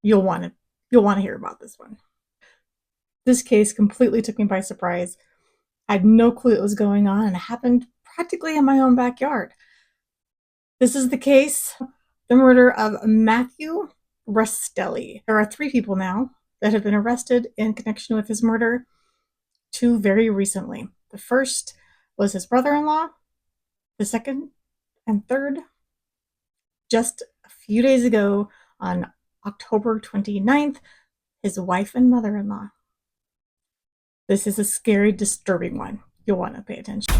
You'll want to hear about this one. This case completely took me by surprise. I had no clue what was going on, and it happened practically in my own backyard. This is the case, the murder of Matthew Restelli. There are 3 people now that have been arrested in connection with his murder, 2 very recently. The first was his brother-in-law, the second and third just a few days ago on October 29th, his wife and mother-in-law. This is a scary, disturbing one. You'll want to pay attention.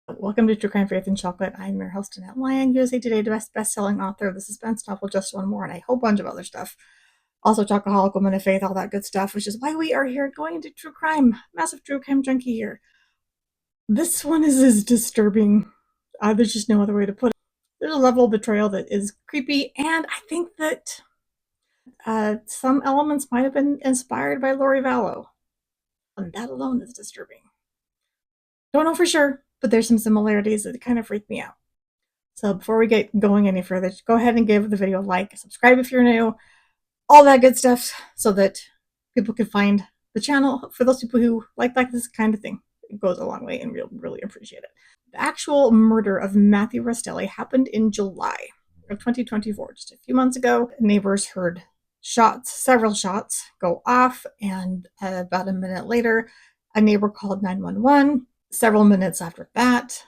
Welcome to True Crime Faith and Chocolate. I'm your host, Annette Lyon, USA Today best-selling author of the suspense novel Just One More, and a whole bunch of other stuff. Also, chocoholic, woman of faith, all that good stuff, which is why we are here going into true crime. Massive true crime junkie here. This one is as disturbing. There's just no other way to put it. There's a level of betrayal that is creepy, and I think that some elements might have been inspired by Lori Vallow. And that alone is disturbing. Don't know for sure, but there's some similarities that kind of freak me out. So before we get going any further, go ahead and give the video a like, subscribe if you're new, all that good stuff, so that people can find the channel. For those people who like this kind of thing, it goes a long way, and we'll really appreciate it. The actual murder of Matthew Restelli happened in July of 2024, just a few months ago. Neighbors heard shots, several shots go off, and about a minute later, a neighbor called 911. Several minutes after that,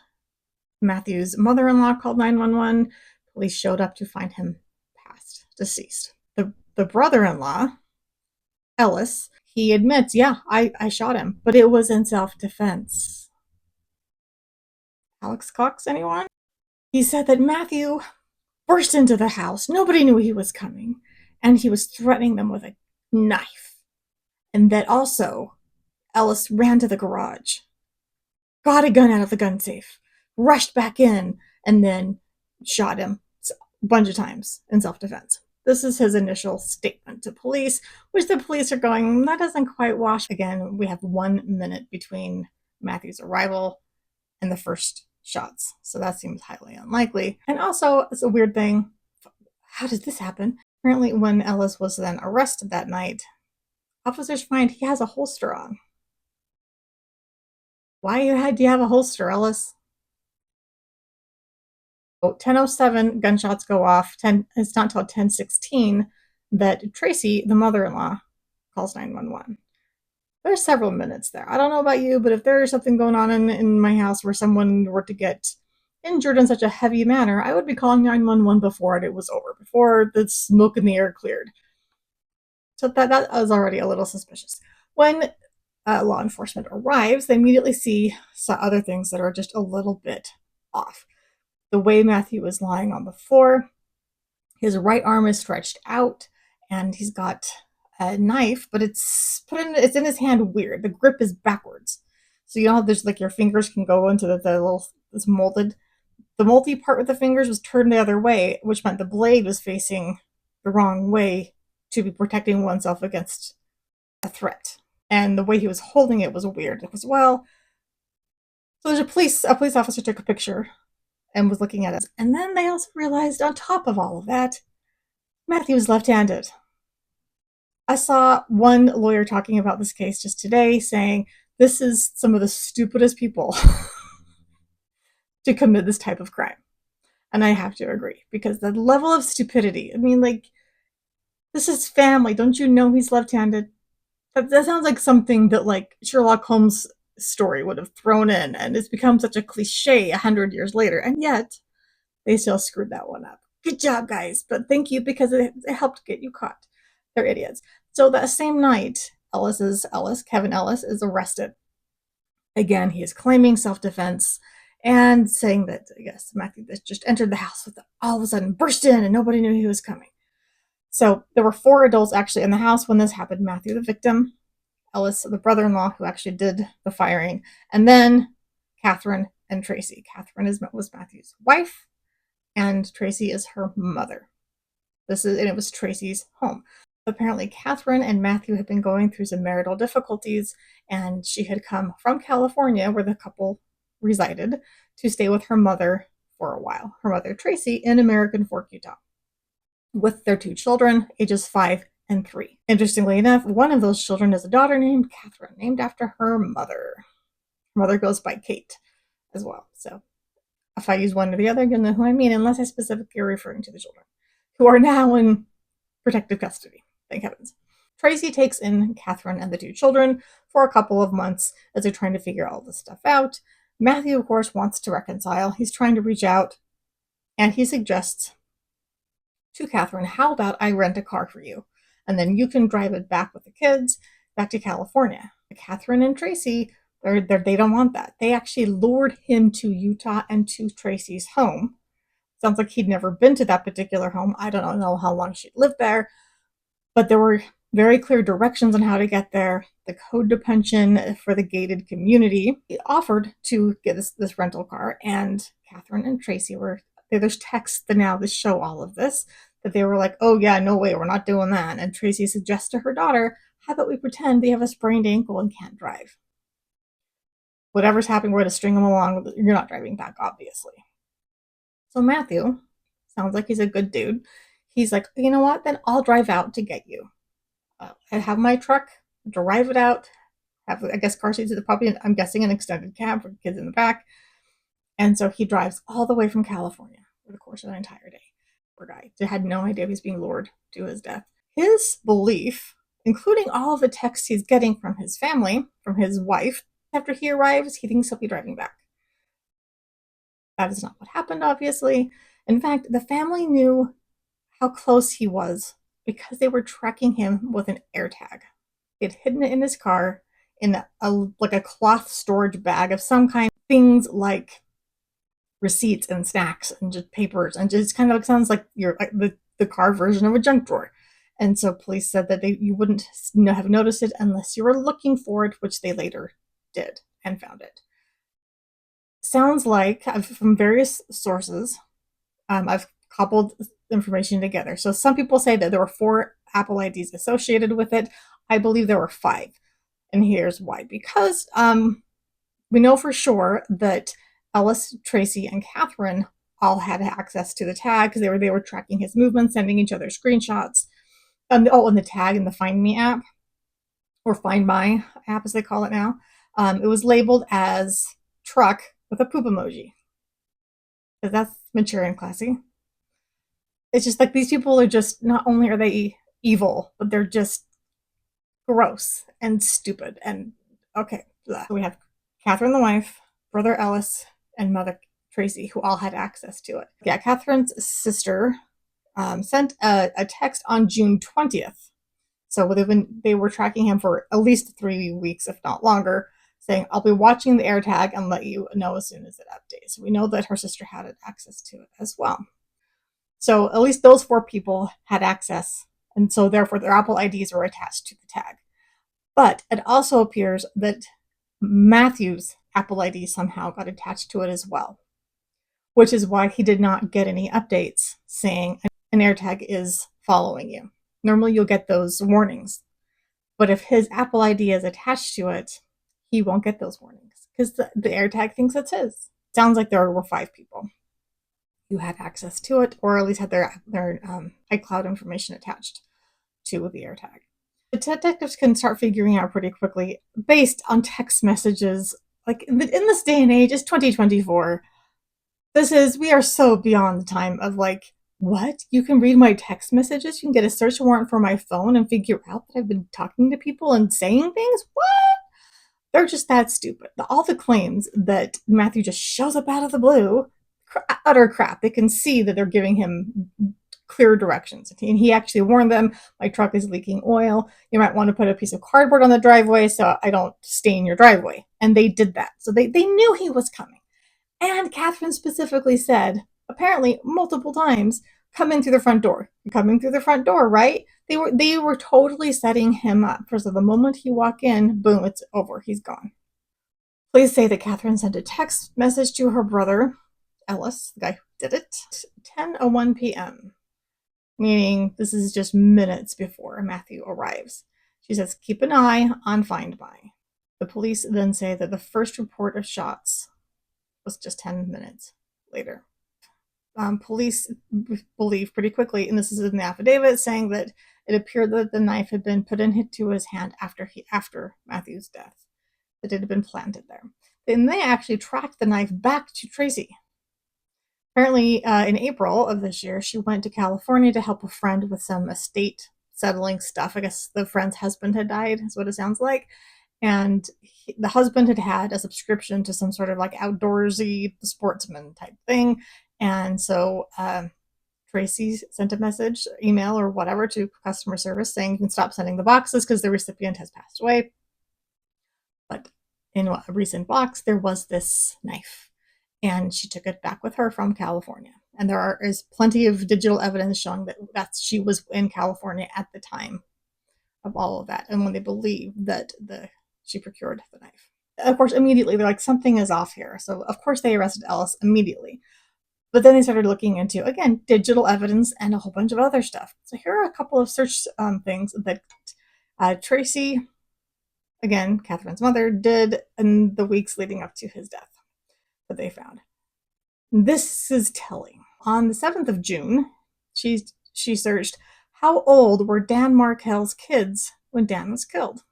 Matthew's mother-in-law called 911. Police showed up to find him passed, deceased. The brother-in-law, Ellis, he admits, yeah, I shot him, but it was in self-defense. Alex Cox, anyone? He said that Matthew burst into the house. Nobody knew he was coming, and he was threatening them with a knife. And that also, Ellis ran to the garage, got a gun out of the gun safe, rushed back in, and then shot him a bunch of times in self-defense. This is his initial statement to police, which the police are going, that doesn't quite wash. Again, we have 1 minute between Matthew's arrival and the first shots, so that seems highly unlikely. And also, it's a weird thing. How did this happen? Apparently, when Ellis was then arrested that night, officers find he has a holster on. Why do you have a holster, Ellis? 10:07, gunshots go off. It's not until 10:16 that Tracy, the mother-in-law, calls 911. There's several minutes there. I don't know about you, but if there's something going on in my house where someone were to get injured in such a heavy manner, I would be calling 911 before it was over, before the smoke in the air cleared. So that was already a little suspicious. When law enforcement arrives, they immediately see other things that are just a little bit off. The way Matthew is lying on the floor, his right arm is stretched out, and he's got a knife, but it's in his hand weird. The grip is backwards. So you know how there's like your fingers can go into the little, this molded, the moldy part with the fingers was turned the other way, which meant the blade was facing the wrong way to be protecting oneself against a threat. And the way he was holding it was weird as well. So there's a police officer took a picture and was looking at it. And then they also realized, on top of all of that, Matthew was left-handed. I saw one lawyer talking about this case just today, saying this is some of the stupidest people to commit this type of crime. And I have to agree, because the level of stupidity, I mean, like, this is family. Don't you know he's left-handed? That sounds like something that, like, Sherlock Holmes' story would have thrown in, and it's become such a cliche 100 years later, and yet they still screwed that one up. Good job, guys, but thank you, because it helped get you caught. They're idiots. So that same night, Kevin Ellis, is arrested. Again, he is claiming self-defense and saying that, yes, Matthew just entered the house with all of a sudden burst in and nobody knew he was coming. So there were 4 adults actually in the house when this happened. Matthew, the victim, Ellis, the brother-in-law who actually did the firing, and then Catherine and Tracy. Catherine was Matthew's wife, and Tracy is her mother. And it was Tracy's home. Apparently, Catherine and Matthew had been going through some marital difficulties, and she had come from California, where the couple resided, to stay with her mother for a while. Her mother, Tracy, in American Fork, Utah, with their 2 children, ages 5 and 3. Interestingly enough, one of those children is a daughter named Catherine, named after her mother. Her mother goes by Kate as well. So if I use one or the other, you'll know who I mean, unless I specifically are referring to the children, who are now in protective custody. Thank heavens. Tracy takes in Catherine and the 2 children for a couple of months as they're trying to figure all this stuff out. Matthew, of course, wants to reconcile. He's trying to reach out, and he suggests to Catherine, how about I rent a car for you? And then you can drive it back with the kids back to California. Catherine and Tracy, they don't want that. They actually lured him to Utah and to Tracy's home. Sounds like he'd never been to that particular home. I don't know how long she'd lived there, but there were very clear directions on how to get there. The code to punch in for the gated community. He offered to get this rental car, and Catherine and Tracy were, there's texts now that show all of this, that they were like, oh yeah, no way, we're not doing that. And Tracy suggests to her daughter, how about we pretend they have a sprained ankle and can't drive? Whatever's happening, we're going to string them along. You're not driving back, obviously. So Matthew, sounds like he's a good dude. He's like, you know what, then I'll drive out to get you. I have my truck, drive it out, have, I guess, car seats, probably, I'm guessing, an extended cab for kids in the back. And so he drives all the way from California for the course of an entire day. Poor guy. He had no idea he was being lured to his death. His belief, including all of the texts he's getting from his family, from his wife, after he arrives, he thinks he'll be driving back. That is not what happened, obviously. In fact, the family knew how close he was because they were tracking him with an AirTag. He had hidden it in his car in a cloth storage bag of some kind. Things like receipts and snacks and just papers, and just kind of sounds like the car version of a junk drawer. And so police said that you wouldn't have noticed it unless you were looking for it, which they later did and found it. Sounds like, from various sources, I've cobbled information together. So some people say that there were 4 Apple IDs associated with it. I believe there were 5. And here's why. Because we know for sure that Ellis, Tracy, and Catherine all had access to the tag because they were tracking his movements, sending each other screenshots. And the tag in the Find Me app, or Find My app as they call it now, it was labeled as truck with a poop emoji. Because that's mature and classy. It's just like these people are just, not only are they evil, but they're just gross and stupid and okay. Blah. So we have Catherine the wife, brother Ellis, and mother Tracy, who all had access to it. Yeah, Catherine's sister sent a text on June 20th. So they were tracking him for at least 3 weeks, if not longer, saying, I'll be watching the AirTag and let you know as soon as it updates. So we know that her sister had access to it as well. So at least those 4 people had access, and so therefore their Apple IDs were attached to the tag. But it also appears that Matthew's Apple ID somehow got attached to it as well, which is why he did not get any updates saying an AirTag is following you. Normally you'll get those warnings, but if his Apple ID is attached to it, he won't get those warnings because the AirTag thinks it's his. Sounds like there were 5 people who had access to it, or at least had their iCloud information attached to the AirTag. The detectives can start figuring out pretty quickly, based on text messages. Like, in this day and age, it's 2024. We are so beyond the time of like, what? You can read my text messages? You can get a search warrant for my phone and figure out that I've been talking to people and saying things? What? They're just that stupid. All the claims that Matthew just shows up out of the blue, utter crap. They can see that they're giving him clear directions. And he actually warned them, my truck is leaking oil. You might want to put a piece of cardboard on the driveway so I don't stain your driveway. And they did that. So they knew he was coming. And Catherine specifically said, apparently multiple times, come in through the front door. You're coming through the front door, right? They were totally setting him up. For so the moment he walked in, boom, it's over. He's gone. Police say that Catherine sent a text message to her brother, Ellis, the guy who did it, 10:01 p.m., meaning this is just minutes before Matthew arrives. She says, keep an eye on Find My. The police then say that the first report of shots was just 10 minutes later. police believe pretty quickly, and this is in the affidavit, saying that it appeared that the knife had been put into his hand after Matthew's death, that it had been planted there. Then they actually tracked the knife back to Tracy. Apparently, in April of this year, she went to California to help a friend with some estate settling stuff. I guess the friend's husband had died, is what it sounds like. And the husband had a subscription to some sort of like outdoorsy sportsman type thing. And so Tracy sent a message, email or whatever, to customer service saying you can stop sending the boxes because the recipient has passed away. But in a recent box, there was this knife, and she took it back with her from California. And there is plenty of digital evidence showing that she was in California at the time of all of that, and when they believe that she procured the knife. Of course, immediately they're like, something is off here. So of course they arrested Ellis immediately. But then they started looking into, again, digital evidence and a whole bunch of other stuff. So here are a couple of search things that Tracy, again, Catherine's mother, did in the weeks leading up to his death that they found. This is telling. On the 7th of June, she searched, how old were Dan Markel's kids when Dan was killed?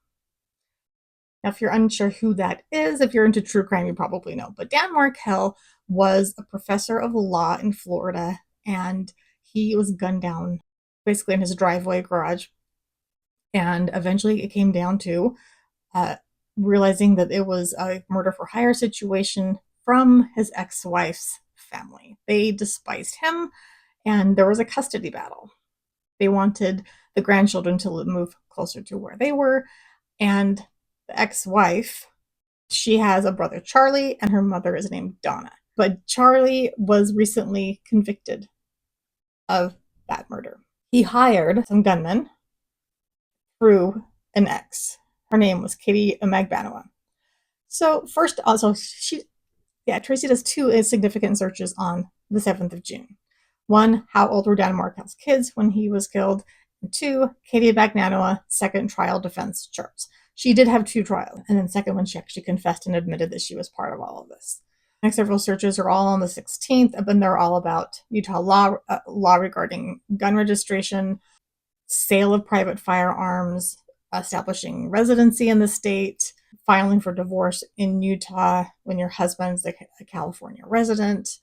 Now, if you're unsure who that is, if you're into true crime, you probably know. But Dan Markel was a professor of law in Florida, and he was gunned down basically in his driveway garage. And eventually it came down to realizing that it was a murder for hire situation from his ex-wife's family. They despised him, and there was a custody battle. They wanted the grandchildren to move closer to where they were, and the ex-wife, she has a brother, Charlie, and her mother is named Donna. But Charlie was recently convicted of that murder. He hired some gunmen through an ex. Her name was Katie Magbanua. So first, also, Tracy does two significant searches on the 7th of June. One, how old were Dan Markel's kids when he was killed? And two, Katie Magbanua, second trial defense charts. She did have 2 trials, and then second one, she actually confessed and admitted that she was part of all of this. The next several searches are all on the 16th, and they're all about Utah law regarding gun registration, sale of private firearms, establishing residency in the state, filing for divorce in Utah when your husband's a California resident.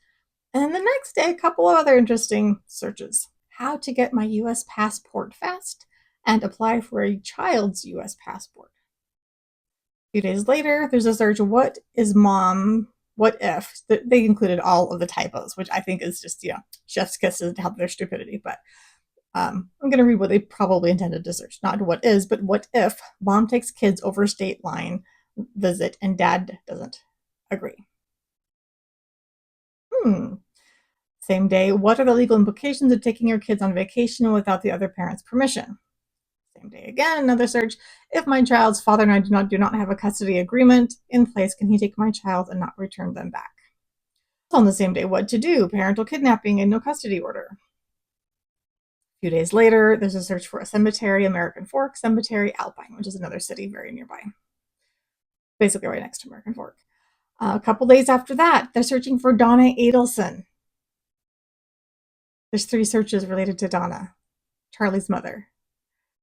And the next day, a couple of other interesting searches. How to get my U.S. passport fast and apply for a child's U.S. passport. A few days later, there's a search, what is mom, what if? They included all of the typos, which I think is just, chef's kiss to help their stupidity. But I'm going to read what they probably intended to search. Not what is, but what if mom takes kids over state line visit and dad doesn't agree? Same day, what are the legal implications of taking your kids on vacation without the other parent's permission? Same day again, another search. If my child's father and I do not have a custody agreement in place, can he take my child and not return them back? On the same day, what to do? Parental kidnapping and no custody order. A few days later, there's a search for a cemetery, American Fork Cemetery, Alpine, which is another city very nearby. Basically right next to American Fork. A couple days after that, they're searching for Donna Adelson. There's 3 searches related to Donna, Charlie's mother,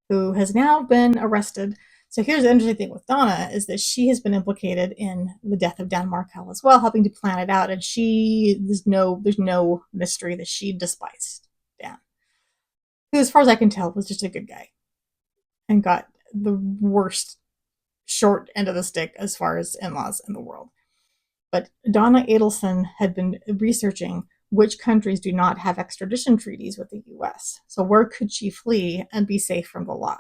who has now been arrested. So here's the interesting thing with Donna is that she has been implicated in the death of Dan Markel as well, helping to plan it out. And there's no mystery that she despised Dan, who, as far as I can tell, was just a good guy and got the worst short end of the stick as far as in-laws in the world. But Donna Adelson had been researching which countries do not have extradition treaties with the U.S. So where could she flee and be safe from the law?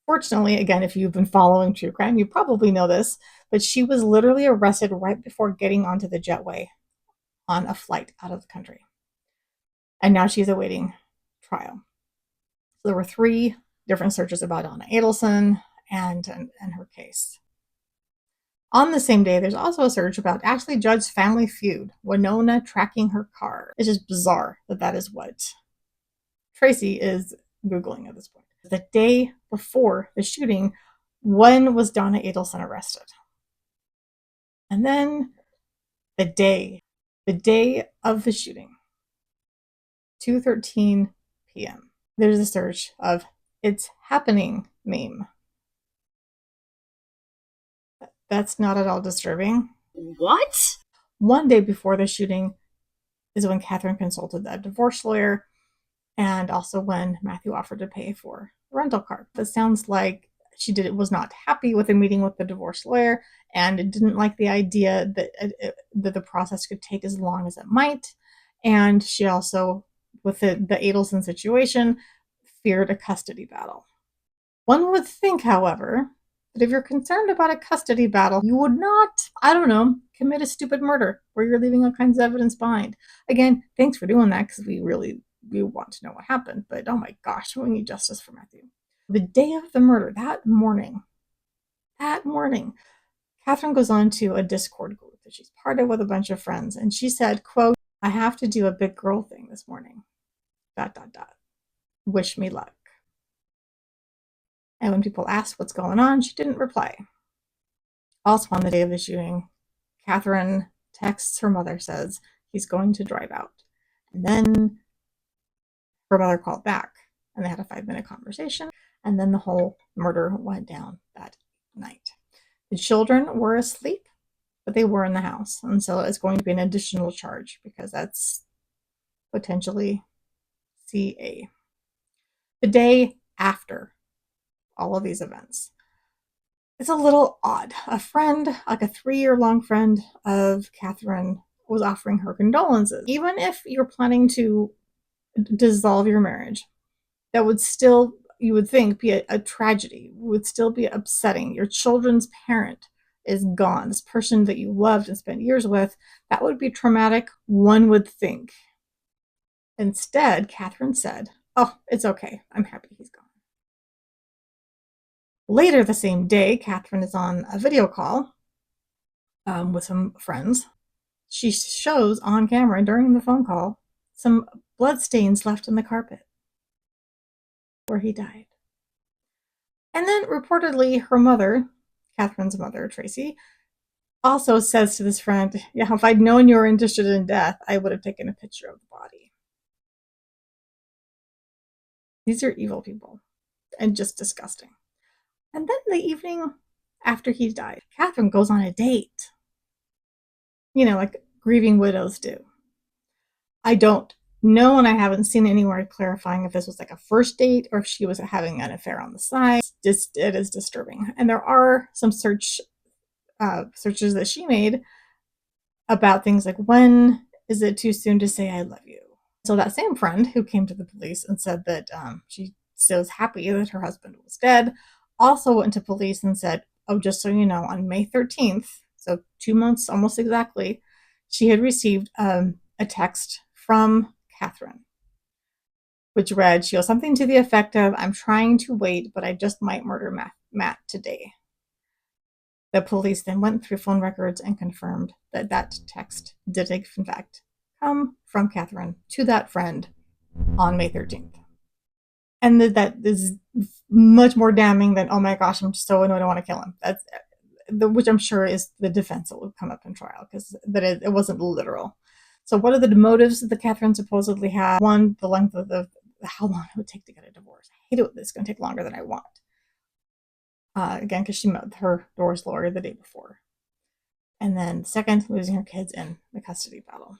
Fortunately, again, if you've been following true crime, you probably know this, but she was literally arrested right before getting onto the jetway on a flight out of the country. And now she's awaiting trial. So there were 3 different searches about Donna Adelson and her case. On the same day, there's also a search about Ashley Judd's family feud, Winona tracking her car. It's just bizarre that is what Tracy is Googling at this point. The day before the shooting, when was Donna Adelson arrested? And then the day of the shooting, 2:13 p.m. There's a search of "It's Happening" meme. That's not at all disturbing. What? One day before the shooting is when Catherine consulted a divorce lawyer, and also when Matthew offered to pay for the rental car. It sounds like she was not happy with the meeting with the divorce lawyer, and didn't like the idea that the process could take as long as it might. And she also, with the Adelson situation, feared a custody battle. One would think, however, that if you're concerned about a custody battle, you would not, I don't know, commit a stupid murder where you're leaving all kinds of evidence behind. Again, thanks for doing that, because we want to know what happened, but oh my gosh, we need justice for Matthew. The day of the murder, that morning, Catherine goes on to a Discord group that she's part of with a bunch of friends, and she said, quote, "I have to do a big girl thing this morning. ... Wish me luck." And when people asked what's going on, she didn't reply. Also on the day of the shooting, Catherine texts her mother, says he's going to drive out. And then her mother called back, and they had a 5-minute conversation, and then the whole murder went down that night. The children were asleep, but they were in the house, and so it's going to be an additional charge because that's potentially CA. The day after all of these events, it's a little odd. A friend, like a 3-year-long friend of Catherine, was offering her condolences. Even if you're planning to dissolve your marriage, that would still, you would think, be a tragedy, would still be upsetting. Your children's parent is gone, this person that you loved and spent years with. That would be traumatic, one would think. Instead, Catherine said, "Oh, it's okay. I'm happy he's gone." Later the same day, Catherine is on a video call with some friends. She shows on camera during the phone call some bloodstains left in the carpet where he died. And then reportedly her mother, Catherine's mother, Tracy, also says to this friend, "Yeah, if I'd known you were interested in death, I would have taken a picture of the body." These are evil people and just disgusting. And then the evening after he died, Catherine goes on a date. Like grieving widows do. I don't know, and I haven't seen anywhere clarifying if this was like a first date or if she was having an affair on the side. It is disturbing. And there are some searches that she made about things like, when is it too soon to say I love you? So that same friend who came to the police and said that she still was happy that her husband was dead, also went to police and said, "Oh, just so you know, on May 13th, so 2 months almost exactly, she had received a text from Catherine, which read," she goes, "something to the effect of, 'I'm trying to wait, but I just might murder Matt today.'" The police then went through phone records and confirmed that that text did, in fact, come from Catherine to that friend on May 13th. And that is much more damning than, "Oh my gosh, I'm so annoyed, I want to kill him." That's which I'm sure is the defense that would come up in trial, because it wasn't literal. So what are the motives that Catherine supposedly had? One, the length of how long it would take to get a divorce. I hate it. It's going to take longer than I want. Again, because she met her divorce lawyer the day before. And then second, losing her kids in the custody battle.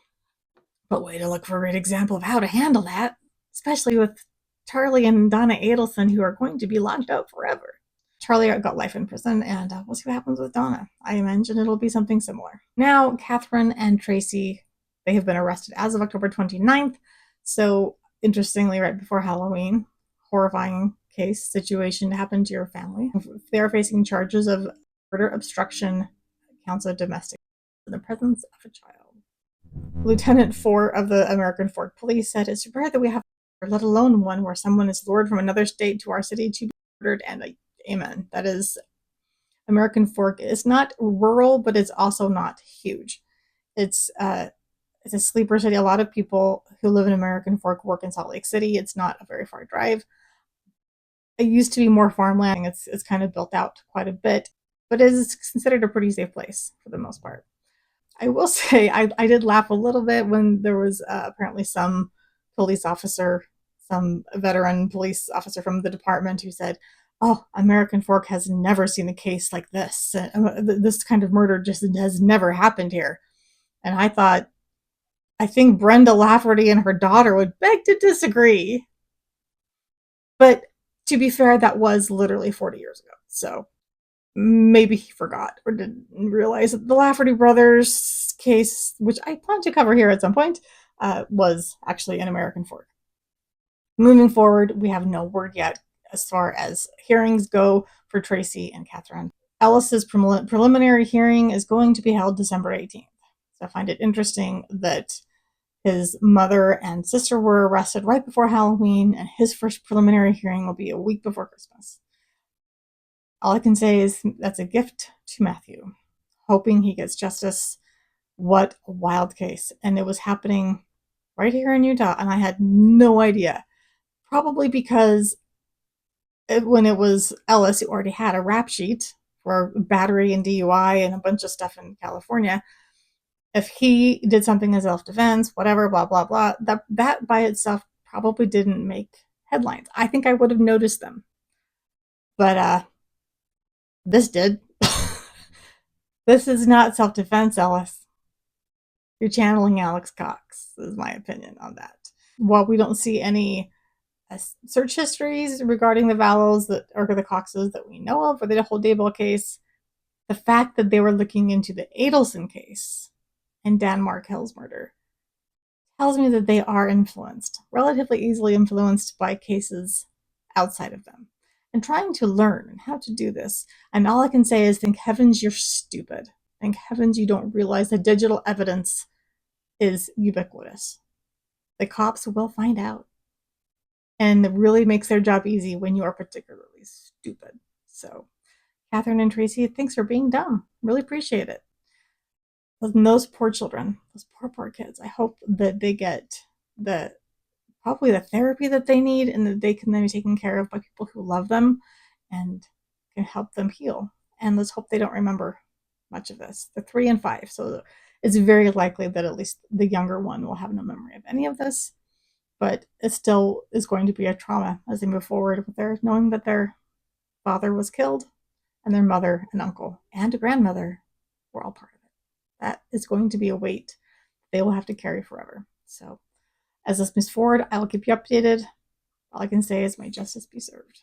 But way to look for a great example of how to handle that, especially with Charlie and Donna Adelson, who are going to be locked up forever. Charlie got life in prison, and we'll see what happens with Donna. I imagine it'll be something similar. Now, Catherine and Tracy, they have been arrested as of October 29th. So, interestingly, right before Halloween, horrifying case situation happened to your family. They are facing charges of murder, obstruction, counts of domestic in the presence of a child. Lieutenant 4 of the American Fork Police said, "It's rare that we have, let alone one where someone is lured from another state to our city to be murdered," and amen. That is, American Fork is not rural, but it's also not huge. It's a sleeper city. A lot of people who live in American Fork work in Salt Lake City. It's not a very far drive. It used to be more farmland. It's kind of built out quite a bit, but it is considered a pretty safe place for the most part. I will say I did laugh a little bit when there was apparently some police officer, some veteran police officer from the department who said, "Oh, American Fork has never seen a case like this. This kind of murder just has never happened here." And I thought, I think Brenda Lafferty and her daughter would beg to disagree. But to be fair, that was literally 40 years ago. So maybe he forgot or didn't realize that the Lafferty brothers case, which I plan to cover here at some point, was actually an American Fork. Moving forward, we have no word yet as far as hearings go for Tracy and Catherine. Ellis's preliminary hearing is going to be held December 18th. So I find it interesting that his mother and sister were arrested right before Halloween, and his first preliminary hearing will be a week before Christmas. All I can say is that's a gift to Matthew, hoping he gets justice. What a wild case. And it was happening right here in Utah, and I had no idea. Probably because when it was Ellis, who already had a rap sheet for battery and DUI and a bunch of stuff in California. If he did something in self-defense, whatever, blah, blah, blah, that by itself probably didn't make headlines. I think I would have noticed them. But this did. This is not self-defense, Ellis. You're channeling Alex Cox, is my opinion on that. While we don't see any search histories regarding the Vallows that or the Coxes that we know of, or the whole Daybell case, the fact that they were looking into the Adelson case and Dan Markell's murder tells me that they are influenced, relatively easily influenced by cases outside of them, and trying to learn how to do this. And all I can say is, thank heavens you're stupid. Thank heavens you don't realize that digital evidence is ubiquitous. The cops will find out. And it really makes their job easy when you are particularly stupid. So, Catherine and Tracy, thanks for being dumb. Really appreciate it. And those poor children, those poor kids, I hope that they get probably the therapy that they need, and that they can then be taken care of by people who love them and can help them heal. And let's hope they don't remember much of this. They're 3 and 5, so it's very likely that at least the younger one will have no memory of any of this. But it still is going to be a trauma as they move forward with their knowing that their father was killed and their mother and uncle and grandmother were all part of it. That is going to be a weight they will have to carry forever. So as this moves forward, I will keep you updated. All I can say is may justice be served.